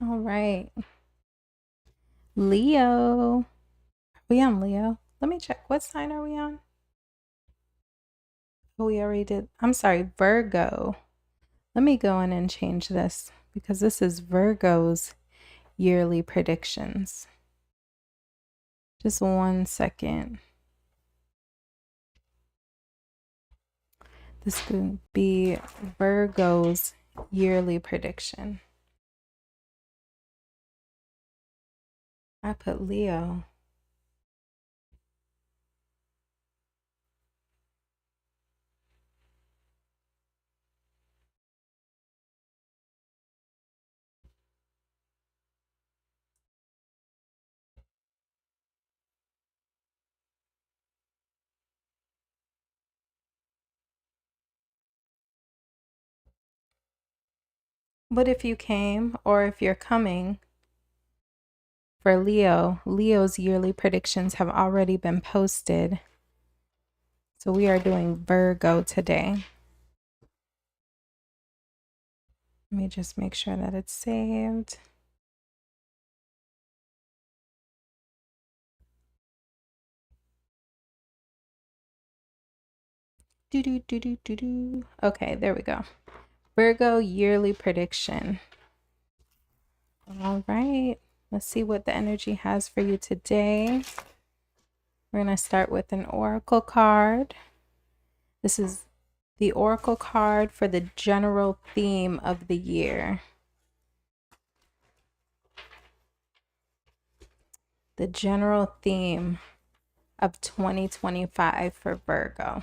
All right. Leo. Are we on Leo? Let me check. What sign are we on? Oh, we already did. I'm sorry, Virgo. Let me go in and change this because this is Virgo's yearly predictions. Just 1 second. This could be Virgo's yearly prediction. I put Leo. But if you came or if you're coming for Leo, Leo's yearly predictions have already been posted. So we are doing Virgo today. Let me just make sure that it's saved. Okay, there we go. Virgo yearly prediction. All right, let's see what the energy has for you today. We're going to start with an oracle card. This is the oracle card for the general theme of the year. The general theme of 2025 for Virgo.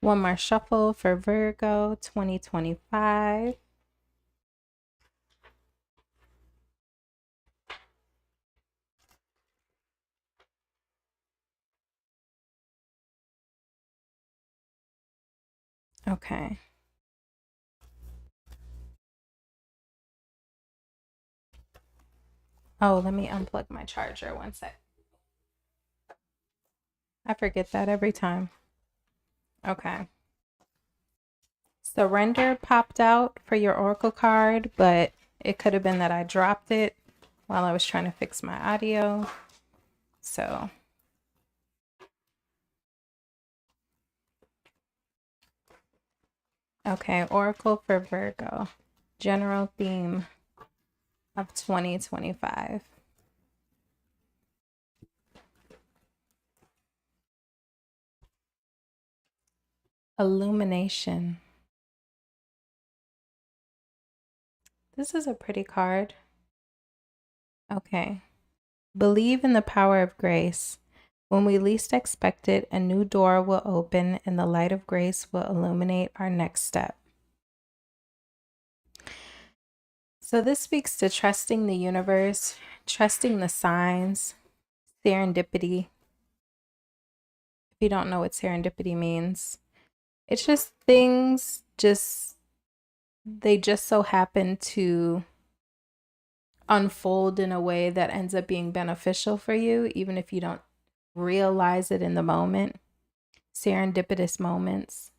One more shuffle for Virgo 2025. Okay. Oh, let me unplug my charger 1 sec. I forget that every time. Okay. Surrender popped out for your oracle card, but it could have been that I dropped it while I was trying to fix my audio. So okay, oracle for Virgo. General theme of 2025. Illumination. This is a pretty card. Okay. Believe in the power of grace. When we least expect it, a new door will open and the light of grace will illuminate our next step. So this speaks to trusting the universe, trusting the signs, serendipity. If you don't know what serendipity means, it's just things they just so happen to unfold in a way that ends up being beneficial for you, even if you don't realize it in the moment. Serendipitous moments.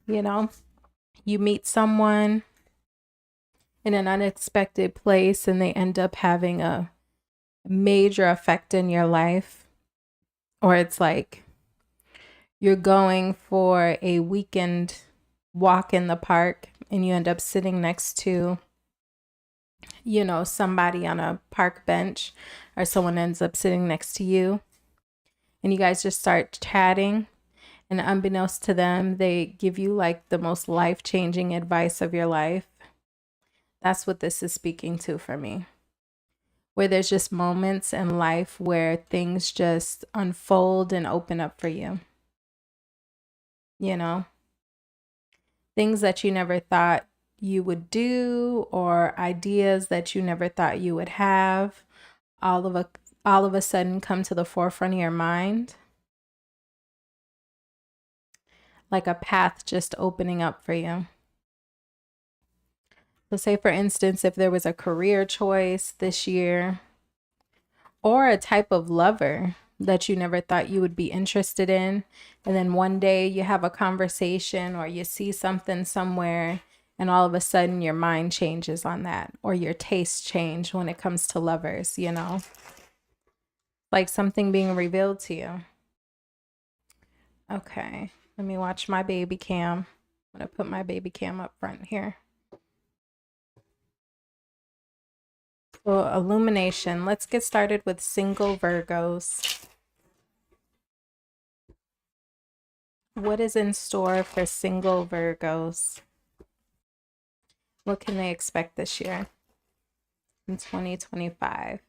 You know, you meet someone in an unexpected place and they end up having a major effect in your life. Or it's like you're going for a weekend walk in the park and you end up sitting next to, you know, somebody on a park bench, or someone ends up sitting next to you and you guys just start chatting, and unbeknownst to them, they give you like the most life-changing advice of your life. That's what this is speaking to for me. Where there's just moments in life where things just unfold and open up for you. You know, things that you never thought you would do, or ideas that you never thought you would have, all of a sudden come to the forefront of your mind. Like a path just opening up for you. So say, for instance, if there was a career choice this year, or a type of lover, that you never thought you would be interested in. And then one day you have a conversation or you see something somewhere, and all of a sudden your mind changes on that, or your tastes change when it comes to lovers, you know, like something being revealed to you. Okay, let me watch my baby cam. I'm gonna put my baby cam up front here. So illumination, let's get started with single Virgos. What is in store for single Virgos? What can they expect this year in 2025?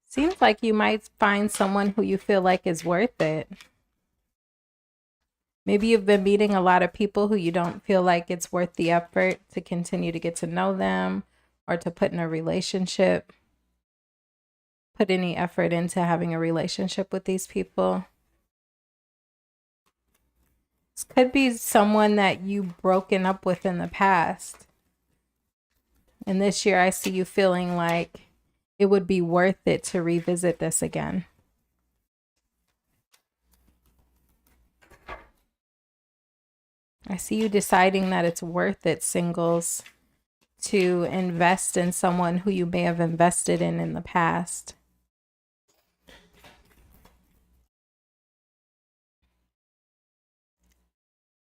Seems like you might find someone who you feel like is worth it. Maybe you've been meeting a lot of people who you don't feel like it's worth the effort to continue to get to know them or to put in a relationship. Put any effort into having a relationship with these people. This could be someone that you've broken up with in the past. And this year I see you feeling like it would be worth it to revisit this again. I see you deciding that it's worth it, singles, to invest in someone who you may have invested in the past.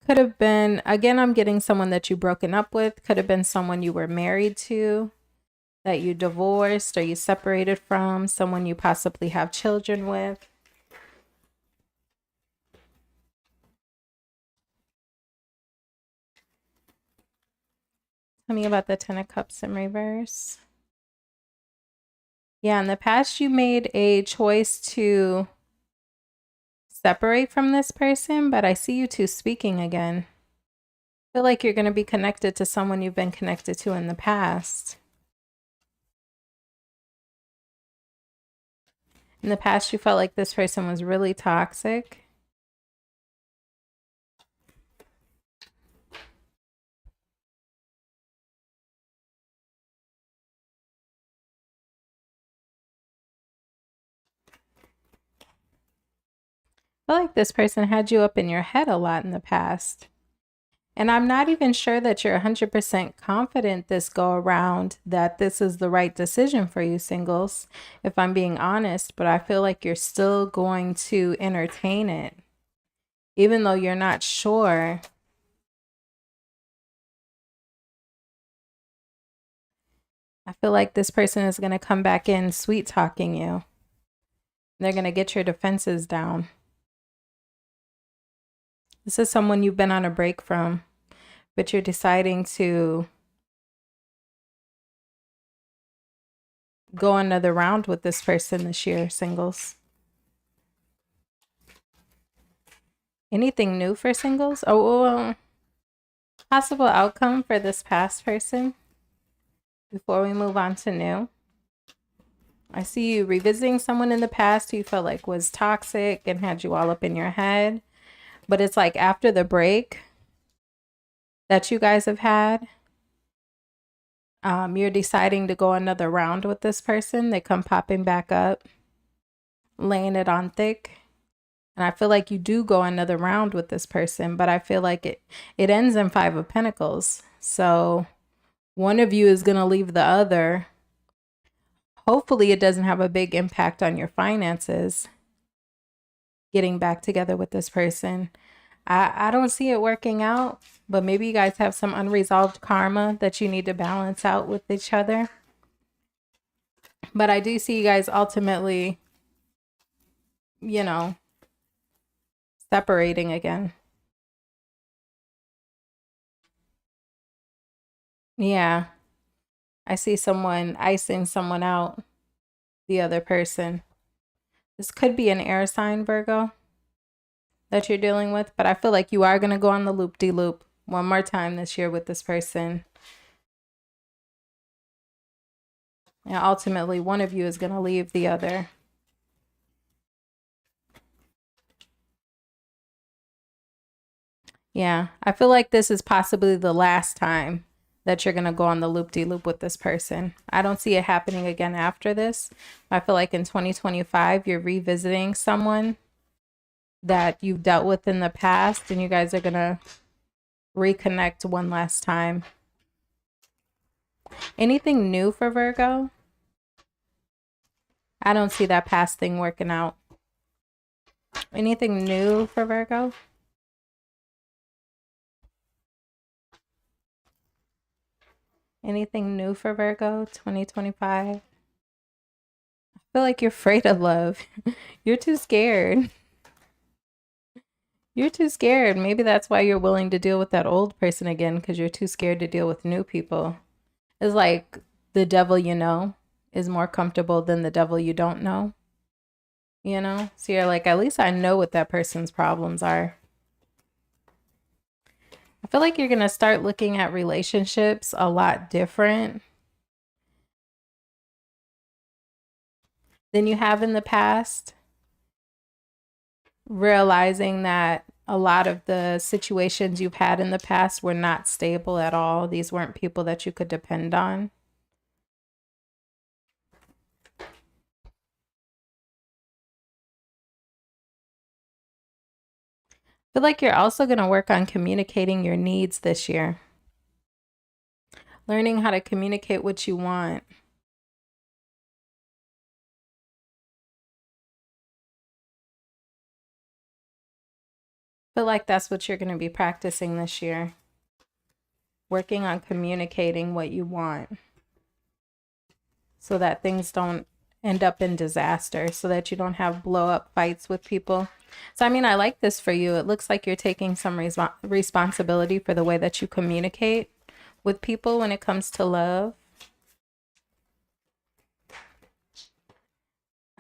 Could have been, again, I'm getting someone that you broken up with. Could have been someone you were married to, that you divorced or you separated from, someone you possibly have children with. Tell me about the Ten of Cups in reverse. Yeah, in the past you made a choice to separate from this person, but I see you two speaking again. I feel like you're going to be connected to someone you've been connected to in the past. In the past, you felt like this person was really toxic. I feel like this person had you up in your head a lot in the past. And I'm not even sure that you're 100% confident this go around that this is the right decision for you, singles, if I'm being honest, but I feel like you're still going to entertain it, even though you're not sure. I feel like this person is going to come back in sweet talking you. They're going to get your defenses down. This is someone you've been on a break from, but you're deciding to go another round with this person this year, singles. Anything new for singles? Oh, possible outcome for this past person before we move on to new. I see you revisiting someone in the past who you felt like was toxic and had you all up in your head. But it's like after the break that you guys have had, you're deciding to go another round with this person. They come popping back up, laying it on thick. And I feel like you do go another round with this person, but I feel like it ends in Five of Pentacles. So one of you is going to leave the other. Hopefully it doesn't have a big impact on your finances getting back together with this person. I don't see it working out, but maybe you guys have some unresolved karma that you need to balance out with each other. But I do see you guys ultimately, you know, separating again. Yeah. I see someone icing someone out, the other person. This could be an air sign, Virgo, that you're dealing with, but I feel like you are going to go on the loop-de-loop one more time this year with this person. And ultimately, one of you is going to leave the other. Yeah, I feel like this is possibly the last time that you're going to go on the loop-de-loop with this person. I don't see it happening again after this. I feel like in 2025, you're revisiting someone that you've dealt with in the past, and you guys are going to reconnect one last time. Anything new for Virgo? I don't see that past thing working out. Anything new for Virgo? Anything new for Virgo 2025? I feel like you're afraid of love. You're too scared. You're too scared. Maybe that's why you're willing to deal with that old person again, because you're too scared to deal with new people. It's like the devil you know is more comfortable than the devil you don't know. You know? So you're like, at least I know what that person's problems are. I feel like you're going to start looking at relationships a lot different than you have in the past. Realizing that a lot of the situations you've had in the past were not stable at all. These weren't people that you could depend on. I feel like you're also going to work on communicating your needs this year. Learning how to communicate what you want. I feel like that's what you're going to be practicing this year. Working on communicating what you want so that things don't end up in disaster, so that you don't have blow up fights with people. So, I mean, I like this for you. It looks like you're taking some responsibility for the way that you communicate with people when it comes to love.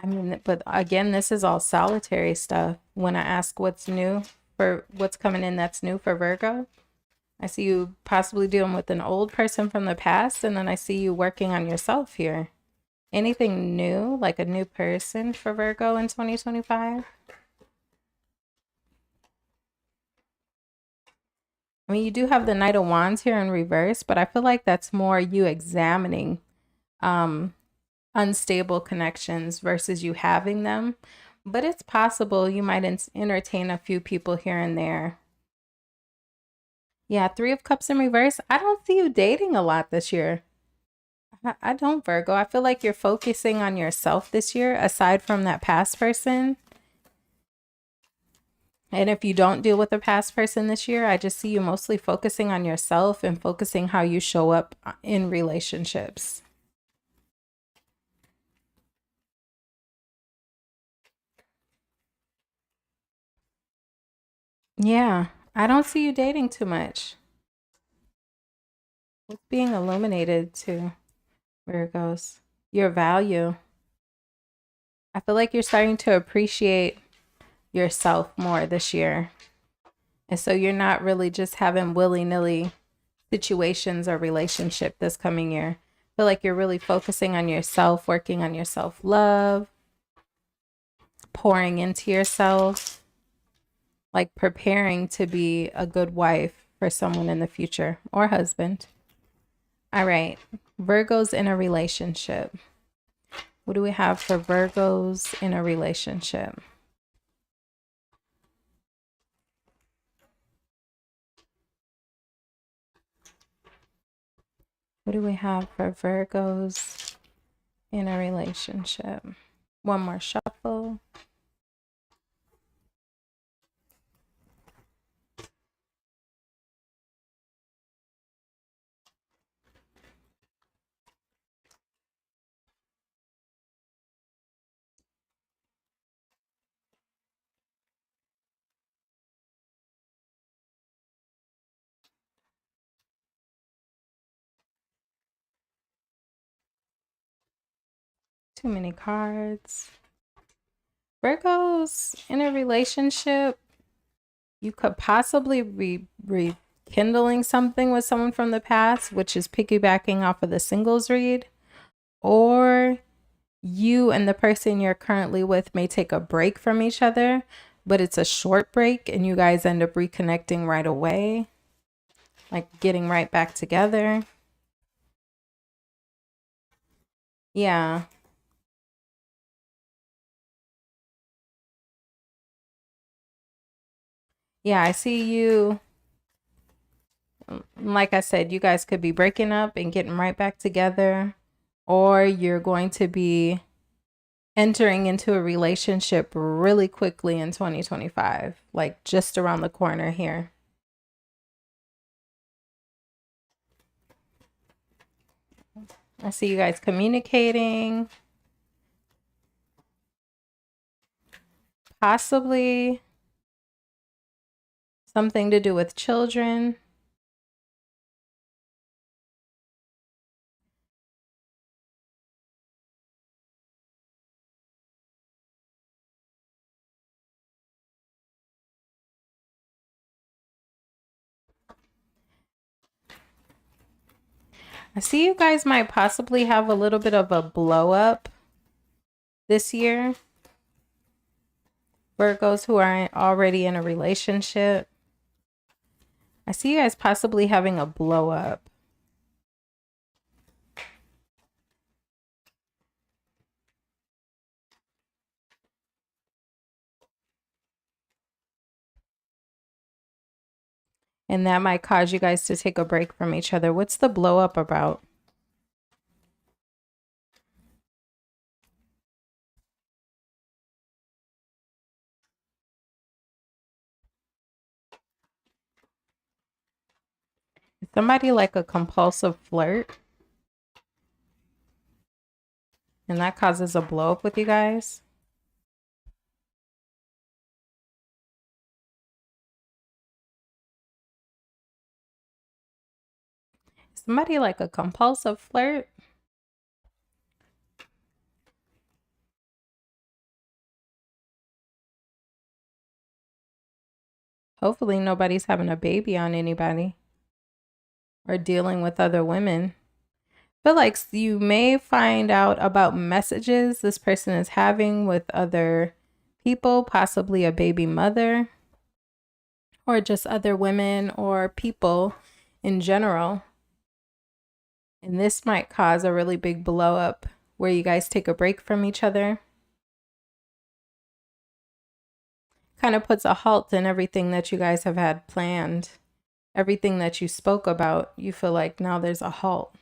I mean, but again, this is all solitary stuff. When I ask what's new for what's coming in that's new for Virgo, I see you possibly dealing with an old person from the past, and then I see you working on yourself here. Anything new, like a new person for Virgo in 2025? I mean, you do have the Knight of Wands here in reverse, but I feel like that's more you examining unstable connections versus you having them. But it's possible you might entertain a few people here and there. Yeah, Three of Cups in reverse. I don't see you dating a lot this year. I don't, Virgo. I feel like you're focusing on yourself this year, aside from that past person. And if you don't deal with a past person this year, I just see you mostly focusing on yourself and focusing how you show up in relationships. Yeah, I don't see you dating too much. What's being illuminated to Virgos? Your value. I feel like you're starting to appreciate yourself more this year. And so you're not really just having willy-nilly situations or relationship this coming year. I feel like you're really focusing on yourself, working on your self-love, pouring into yourself, like preparing to be a good wife for someone in the future or husband. All right, Virgos in a relationship. What do we have for Virgos in a relationship? What do we have for Virgos in a relationship? One more shuffle. Too many cards. Virgos in a relationship, you could possibly be rekindling something with someone from the past, which is piggybacking off of the singles read, or you and the person you're currently with may take a break from each other, but it's a short break and you guys end up reconnecting right away, like getting right back together. Yeah. Yeah, I see you. Like I said, you guys could be breaking up and getting right back together, or you're going to be entering into a relationship really quickly in 2025, like just around the corner here. I see you guys communicating, possibly something to do with children. I see you guys might possibly have a little bit of a blow up this year. Virgos who are already in a relationship. I see you guys possibly having a blow up. And that might cause you guys to take a break from each other. What's the blow up about? Is somebody like a compulsive flirt? And that causes a blow up with you guys? Somebody like a compulsive flirt? Hopefully nobody's having a baby on anybody or dealing with other women. I feel like you may find out about messages this person is having with other people, possibly a baby mother, or just other women or people in general. And this might cause a really big blow up where you guys take a break from each other. Kind of puts a halt in everything that you guys have had planned. Everything that you spoke about, you feel like now there's a halt.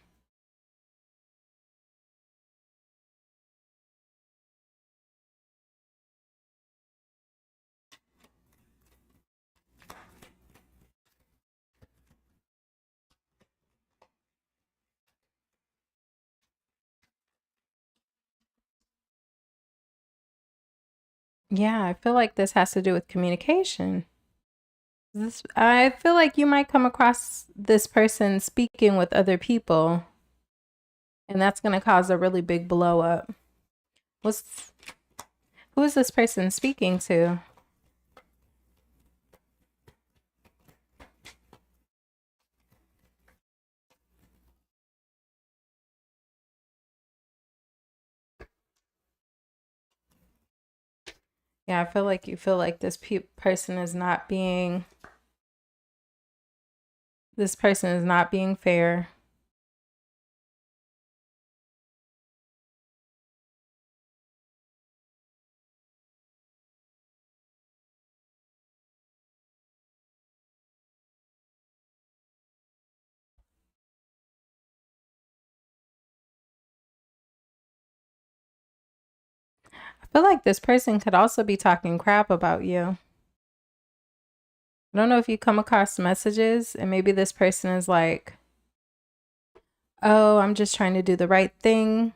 Yeah, I feel like this has to do with communication. I feel like you might come across this person speaking with other people, and that's going to cause a really big blow up. Who is this person speaking to? Yeah, I feel like you feel like this person is not being fair. I feel like this person could also be talking crap about you. I don't know if you come across messages and maybe this person is like, oh, I'm just trying to do the right thing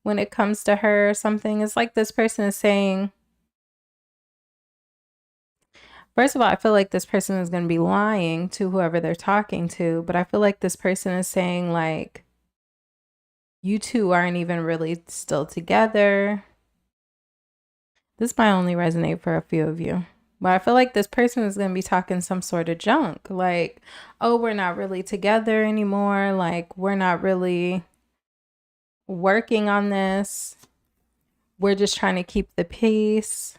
when it comes to her or something. It's like this person is saying, first of all, I feel like this person is going to be lying to whoever they're talking to, but I feel like this person is saying like, you two aren't even really still together. This might only resonate for a few of you. But I feel like this person is going to be talking some sort of junk. Like, oh, we're not really together anymore. Like, we're not really working on this. We're just trying to keep the peace.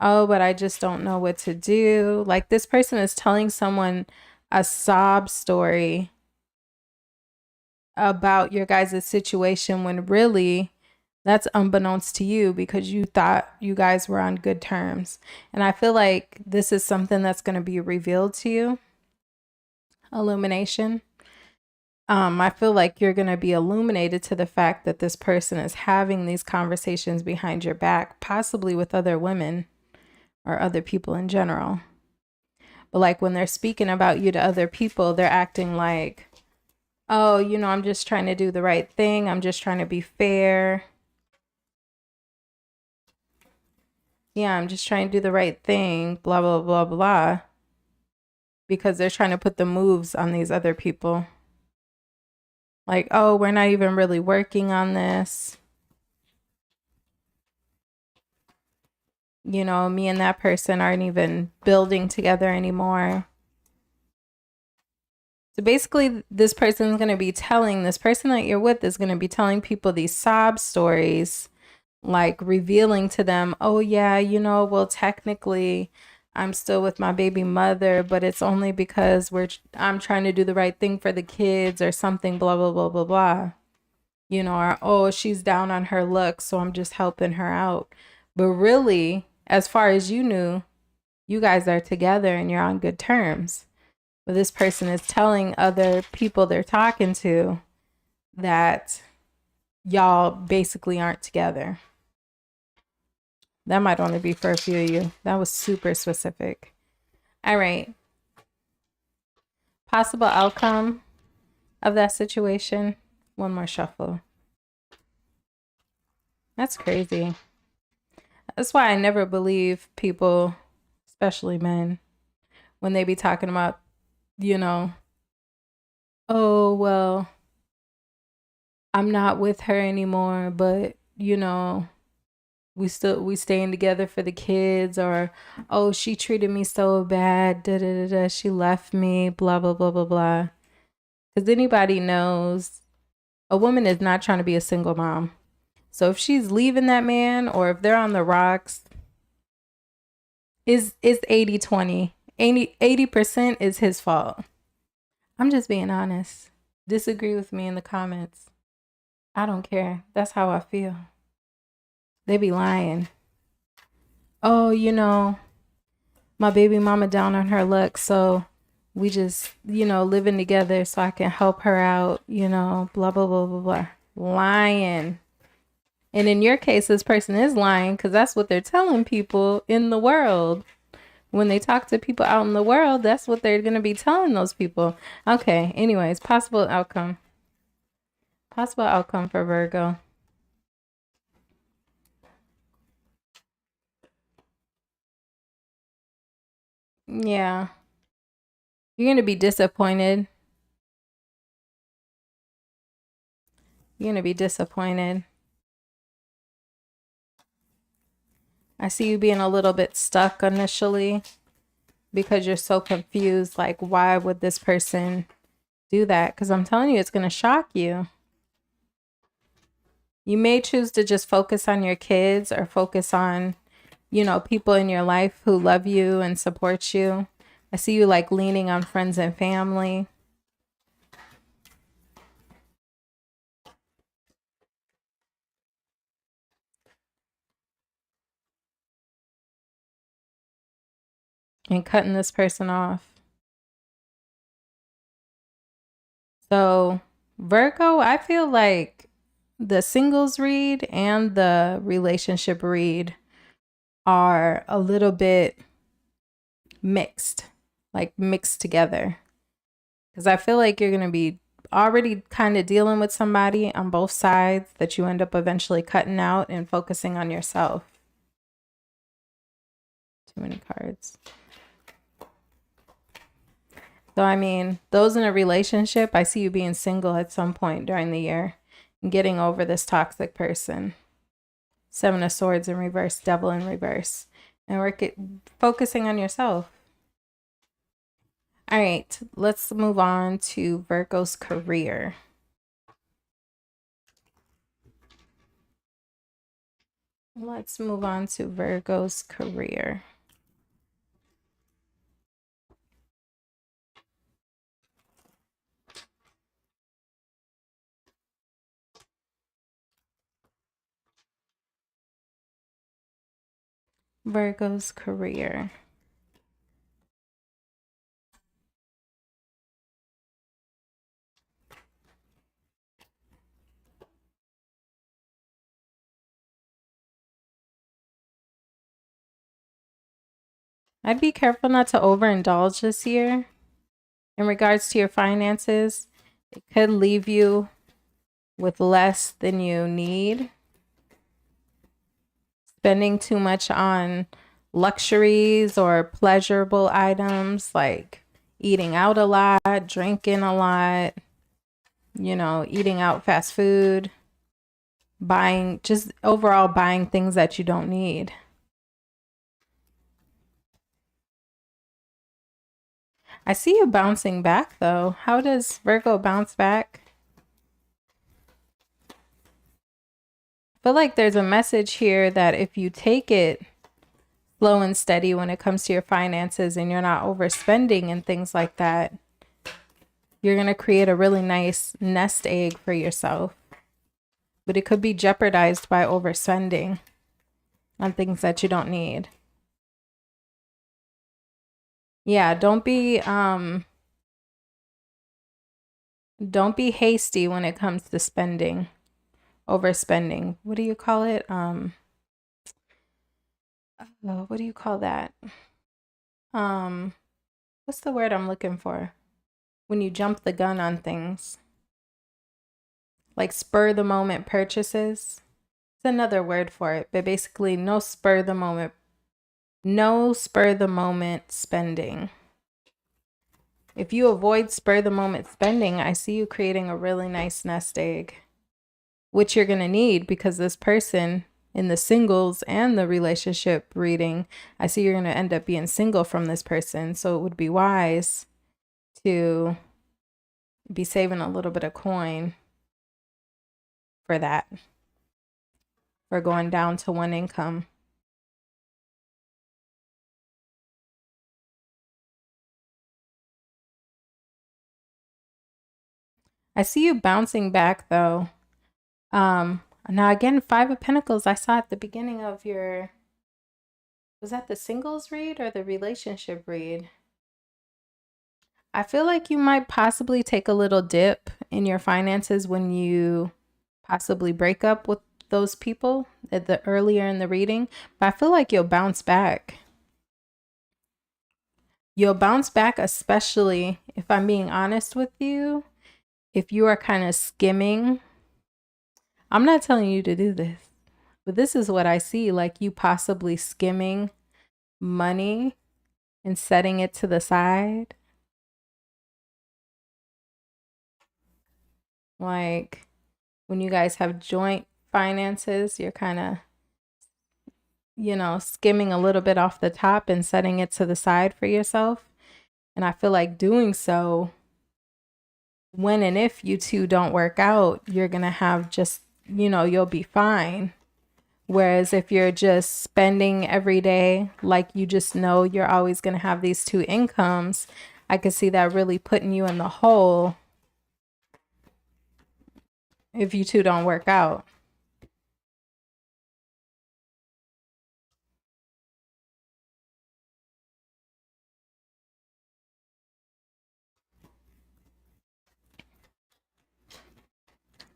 Oh, but I just don't know what to do. Like this person is telling someone a sob story about your guys' situation when really that's unbeknownst to you because you thought you guys were on good terms. And I feel like this is something that's going to be revealed to you. Illumination. I feel like you're going to be illuminated to the fact that this person is having these conversations behind your back, possibly with other women or other people in general. But like when they're speaking about you to other people, they're acting like, oh, you know, I'm just trying to do the right thing. I'm just trying to be fair. Yeah, I'm just trying to do the right thing, blah, blah, blah, blah. Because they're trying to put the moves on these other people. Like, oh, we're not even really working on this. You know, me and that person aren't even building together anymore. So basically, this person that you're with is going to be telling people these sob stories, like revealing to them, oh, yeah, you know, well, technically, I'm still with my baby mother, but it's only because I'm trying to do the right thing for the kids or something, blah, blah, blah, blah, blah. You know, or, oh, she's down on her luck, so I'm just helping her out. But really, as far as you knew, you guys are together and you're on good terms. But this person is telling other people they're talking to that y'all basically aren't together. That might only be for a few of you. That was super specific. All right. Possible outcome of that situation. One more shuffle. That's crazy. That's why I never believe people, especially men, when they be talking about, you know, oh, well, I'm not with her anymore, but, you know, we staying together for the kids, or, oh, she treated me so bad, da da da da, she left me, blah, blah, blah, blah, blah. Because anybody knows a woman is not trying to be a single mom. So if she's leaving that man or if they're on the rocks, is 80-20. 80% is his fault. I'm just being honest. Disagree with me in the comments. I don't care. That's how I feel. They be lying. Oh, you know, my baby mama down on her luck, so we just, you know, living together so I can help her out, you know, blah, blah, blah, blah, blah. Lying. And in your case, this person is lying because that's what they're telling people in the world. When they talk to people out in the world, that's what they're going to be telling those people. Okay, anyways, possible outcome. Possible outcome for Virgo. Yeah. You're going to be disappointed. You're going to be disappointed. I see you being a little bit stuck initially because you're so confused. Like, why would this person do that? Because I'm telling you, it's going to shock you. You may choose to just focus on your kids or focus on, you know, people in your life who love you and support you. I see you like leaning on friends and family. And cutting this person off. So, Virgo, I feel like the singles read and the relationship read are a little bit mixed, like mixed together. Because I feel like you're going to be already kind of dealing with somebody on both sides that you end up eventually cutting out and focusing on yourself. Too many cards. So, I mean, those in a relationship, I see you being single at some point during the year and getting over this toxic person. Seven of Swords in reverse, Devil in reverse. And focusing on yourself. All right, let's move on to Virgo's career. Let's move on to Virgo's career. Virgo's career. I'd be careful not to overindulge this year. In regards to your finances, it could leave you with less than you need. Spending too much on luxuries or pleasurable items like eating out a lot, drinking a lot, you know, eating out fast food, just overall buying things that you don't need. I see you bouncing back though. How does Virgo bounce back? I feel like there's a message here that if you take it slow and steady when it comes to your finances and you're not overspending and things like that, you're going to create a really nice nest egg for yourself. But it could be jeopardized by overspending on things that you don't need. Yeah, don't be hasty when it comes to spending, overspending. What do you call it? What do you call that? What's the word I'm looking for? When you jump the gun on things. Like spur the moment purchases. It's another word for it, but basically no spur the moment spending. If you avoid spur the moment spending, I see you creating a really nice nest egg, which you're going to need because this person in the singles and the relationship reading, I see you're going to end up being single from this person. So it would be wise to be saving a little bit of coin for that, for going down to one income. I see you bouncing back though. Now again, 5 of Pentacles, I saw at the beginning of your, was that the singles read or the relationship read? I feel like you might possibly take a little dip in your finances when you possibly break up with those people at the earlier in the reading, but I feel like you'll bounce back. You'll bounce back, especially if I'm being honest with you, if you are kind of skimming. I'm not telling you to do this, but this is what I see, like you possibly skimming money and setting it to the side. Like when you guys have joint finances, you're kind of, you know, skimming a little bit off the top and setting it to the side for yourself. And I feel like doing so, when and if you two don't work out, you're going to have just, you know, you'll be fine. Whereas if you're just spending every day, like you just know you're always going to have these 2 incomes, I could see that really putting you in the hole if you two don't work out.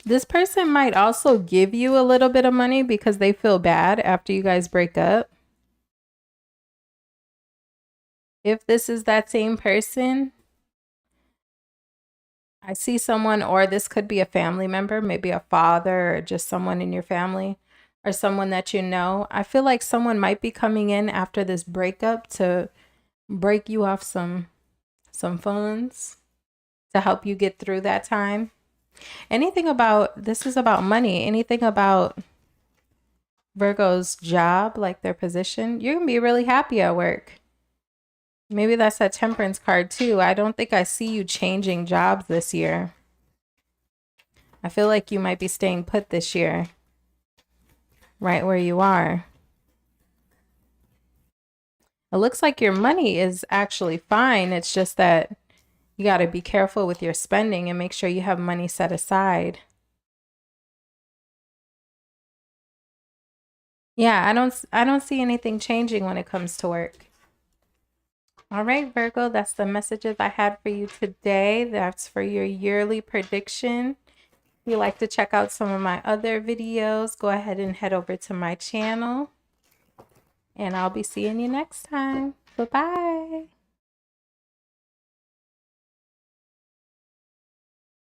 This person might also give you a little bit of money because they feel bad after you guys break up. If this is that same person, I see someone, or this could be a family member, maybe a father or just someone in your family or someone that you know. I feel like someone might be coming in after this breakup to break you off some funds to help you get through that time. Anything about, this is about money, anything about Virgo's job, like their position, you're going to be really happy at work. Maybe that's that Temperance card too. I don't think I see you changing jobs this year. I feel like you might be staying put this year. right where you are. It looks like your money is actually fine. It's just that you got to be careful with your spending and make sure you have money set aside. Yeah, I don't see anything changing when it comes to work. All right, Virgo, that's the messages I had for you today. That's for your yearly prediction. If you'd like to check out some of my other videos, go ahead and head over to my channel. And I'll be seeing you next time. Bye-bye.